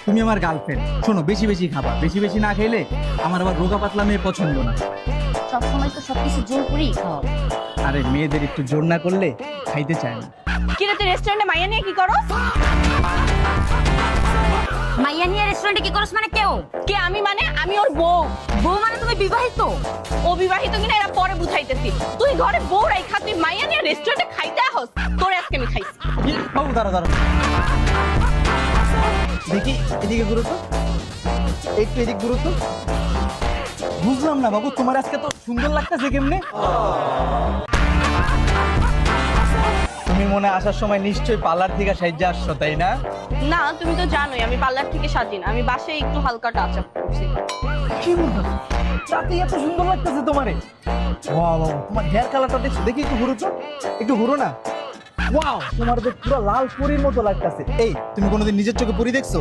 তুমি আমার গার্লফ্রেন্ড, শোনো বেশি বেশি খাবা, বেশি বেশি না খেলে আমার আবার রোগা পাতলা মেয়ে পছন্দ না। সবসময় তো সবকিছু জোর করেই খাওয়া। আরে মেয়েদের একটু জোর না করলে খাইতে চায় না। কিরে তুই রেস্টুরেন্টে মাইয়া নিয়ে কি করো? মাইয়া নিয়ে রেস্টুরেন্টে কি করছ মানে কেউ? কে আমি? মানে আমি ওর বউ। বউ মানে তুমি বিবাহিত? অবিবাহিত কিনা এরা পরে বুঝাইতেছি। তুই ঘরে বউ রাইখা তুই মাইয়া নিয়ে রেস্টুরেন্টে খাইতে আসস? তোরে আজকে আমি খাইছি। বাবু দাঁড়া দাঁড়া, দেখি এদিকে ঘুরো তো, একটু এদিক ঘুরো তো। বুঝলাম না বাবু, তোমার আজকে তো সুন্দর লাগতেছে কেমনে? তুমি মনে হয় আসার সময় নিশ্চয়ই পার্লার থেকে সাহায্যে আসছো, তাই না? না তুমি তো জানোই আমি পার্লার থেকে সাজি না, আমি বাসায় একটু হালকা টাচ আপ করছি। কি বলছো? রাতে এত সুন্দর লাগতেছে তোমারে। ওয়াও বাবু, তোমার হেয়ার কালারটা দেখছো, দেখি একটু ঘুরো তো, একটু ঘুরো না। ওয়াও, তোমার তো পুরো লাল পরীর মতো লাগতেছে। এই তুমি কোনোদিন নিজের চোখে পরী দেখছো?